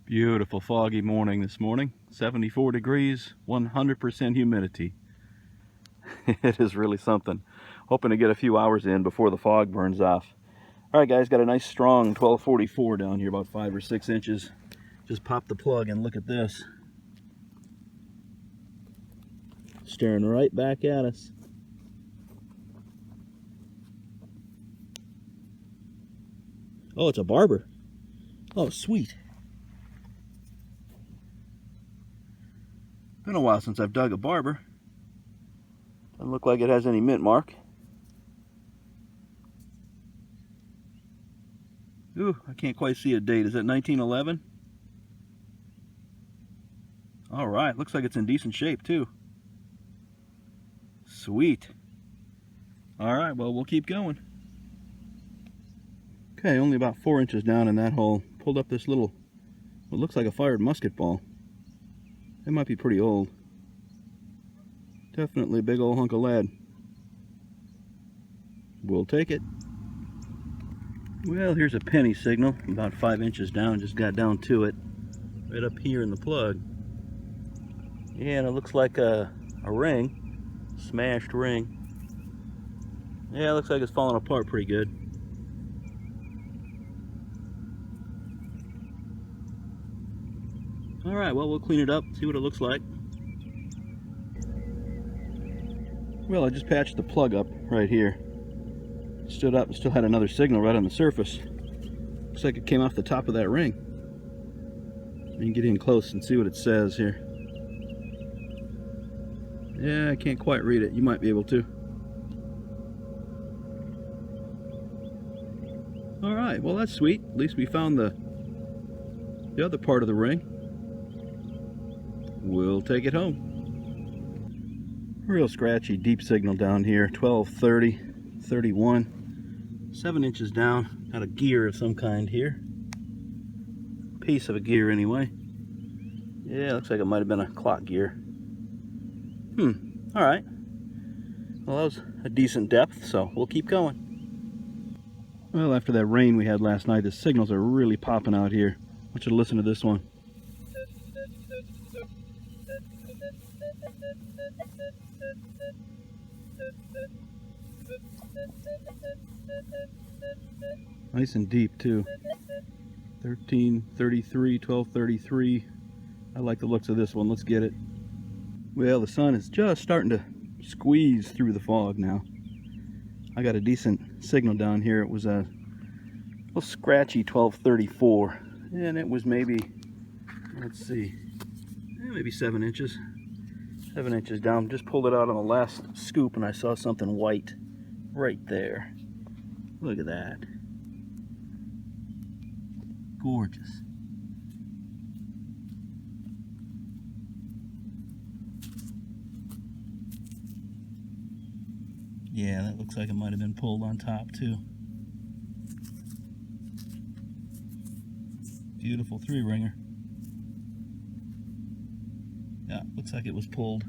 Beautiful foggy morning this morning. 74 degrees, 100% humidity. It is really something. Hoping to get a few hours in before the fog burns off. Alright guys, got a nice strong 1244 down here, about 5 or 6 inches. Just pop the plug and look at this. Staring right back at us. Oh, it's a barber. Oh, sweet. Been a while since I've dug a barber. Doesn't look like it has any mint mark. Ooh, I can't quite see a date. Is that 1911? Alright, looks like it's in decent shape too. Sweet. Alright, well, we'll keep going. Okay, only about 4 inches down in that hole. Pulled up this little, what looks like a fired musket ball. It might be pretty old. Definitely a big old hunk of lead. We'll take it. Well, here's a penny signal, about 5 inches down, just got down to it. Right up here in the plug. Yeah, and it looks like a ring. Smashed ring. Yeah, it looks like it's falling apart pretty good. Alright, well, we'll clean it up, see what it looks like. Well, I just patched the plug up right here. Stood up and still had another signal right on the surface. Looks like it came off the top of that ring. You can get in close and see what it says here. Yeah, I can't quite read it. You might be able to. Alright, well that's sweet. At least we found the other part of the ring. We'll take it home. Real scratchy deep signal down here. 12, 30, 31. 7 inches down. Got a gear of some kind here. Piece of a gear anyway. Yeah, looks like it might have been a clock gear. Alright. Well, that was a decent depth, so we'll keep going. Well, after that rain we had last night, the signals are really popping out here. I want you to listen to this one. Nice and deep too. 1333, 1233. I like the looks of this one. Let's get it. Well, the sun is just starting to squeeze through the fog now. I got a decent signal down here. It was a little scratchy 1234, and it was maybe, let's see, maybe 7 inches. 7 inches down. Just pulled it out on the last scoop and I saw something white right there. Look at that. Gorgeous. Yeah, that looks like it might have been pulled on top too. Beautiful 3-ringer. Yeah, looks like it was pulled.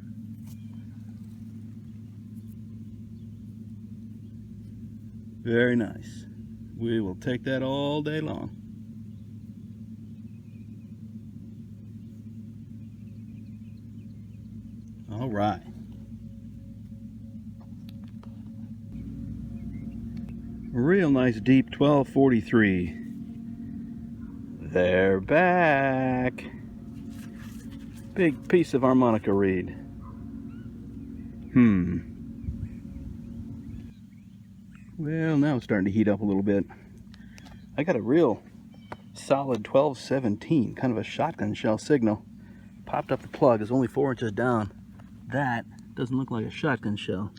Very nice. We will take that all day long. All right. Real nice deep 1243. They're back. Big piece of harmonica reed. Well, now it's starting to heat up a little bit. I got a real solid 1217, kind of a shotgun shell signal. Popped up the plug, it's only 4 inches down. That doesn't look like a shotgun shell.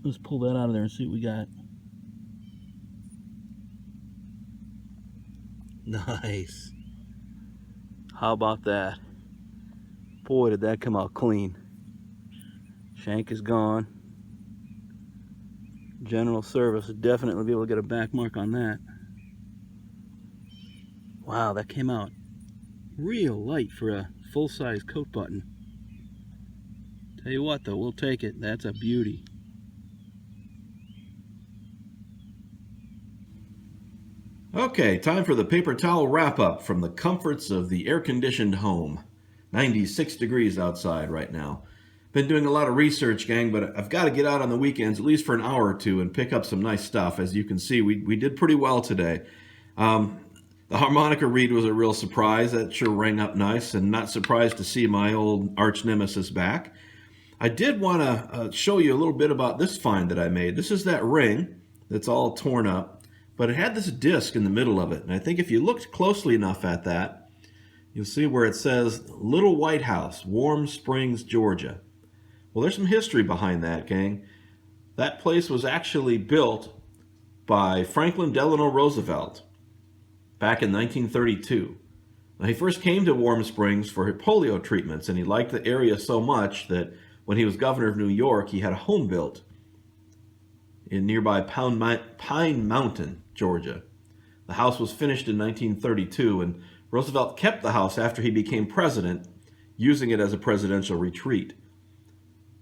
Let's pull that out of there and see what we got. Nice. How about that? Boy, did that come out clean. Shank is gone. General service would definitely be able to get a back mark on that. Wow, that came out real light for a full-size coat button. Tell you what though, we'll take it. That's a beauty. Okay, time for the paper towel wrap-up from the comforts of the air-conditioned home. 96 degrees outside right now. Been doing a lot of research, gang, but I've got to get out on the weekends, at least for an hour or two, and pick up some nice stuff. As you can see, we did pretty well today. The harmonica reed was a real surprise. That sure rang up nice, and not surprised to see my old arch nemesis back. I did want to show you a little bit about this find that I made. This is that ring that's all torn up, but it had this disc in the middle of it. And I think if you looked closely enough at that, you'll see where it says Little White House, Warm Springs, Georgia. Well, there's some history behind that, gang. That place was actually built by Franklin Delano Roosevelt back in 1932. Now, he first came to Warm Springs for polio treatments, and he liked the area so much that when he was governor of New York, he had a home built in nearby Pine Mountain, Georgia. The house was finished in 1932, and Roosevelt kept the house after he became president, using it as a presidential retreat.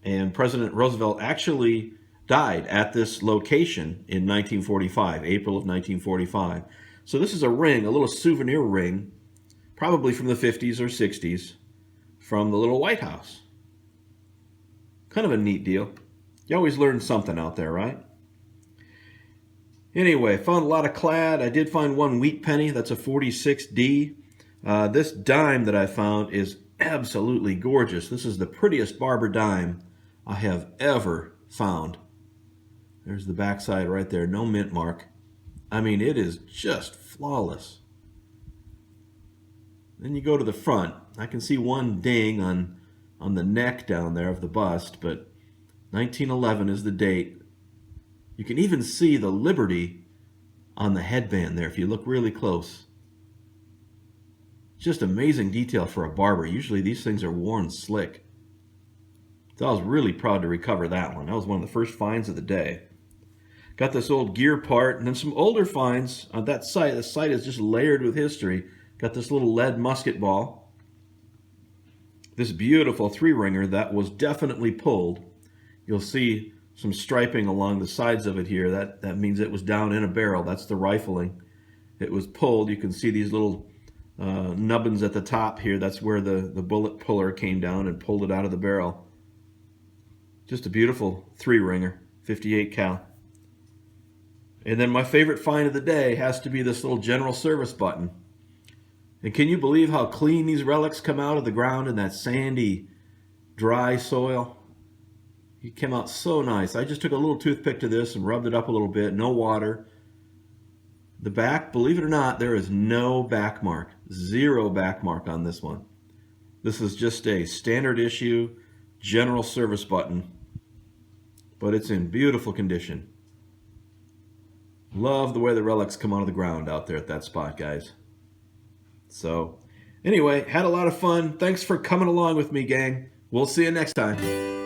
And President Roosevelt actually died at this location in 1945, April of 1945. So this is a ring, a little souvenir ring, probably from the 50s or 60s, from the Little White House. Kind of a neat deal. You always learn something out there, right? Anyway, found a lot of clad. I did find one wheat penny. That's a 46D. This dime that I found is absolutely gorgeous. This is the prettiest barber dime I have ever found. There's the backside right there. No mint mark. I mean, it is just flawless. Then you go to the front. I can see one ding on the neck down there of the bust, but 1911 is the date. You can even see the Liberty on the headband there if you look really close. Just amazing detail for a barber. Usually these things are worn slick. So I was really proud to recover that one. That was one of the first finds of the day. Got this old gear part, and then some older finds on that site. The site is just layered with history. Got this little lead musket ball. This beautiful 3-ringer that was definitely pulled. You'll see some striping along the sides of it here. That means it was down in a barrel. That's the rifling. It was pulled. You can see these little nubbins at the top here. That's where the bullet puller came down and pulled it out of the barrel. Just a beautiful 3-ringer, 58 cal. And then my favorite find of the day has to be this little general service button. And can you believe how clean these relics come out of the ground in that sandy, dry soil? It came out so nice. I just took a little toothpick to this and rubbed it up a little bit. No water. The back, believe it or not, there is no back mark. 0 back mark on this one. This is just a standard issue general service button, but it's in beautiful condition. Love the way the relics come out of the ground out there at that spot, guys. So, anyway, had a lot of fun. Thanks for coming along with me, gang. We'll see you next time.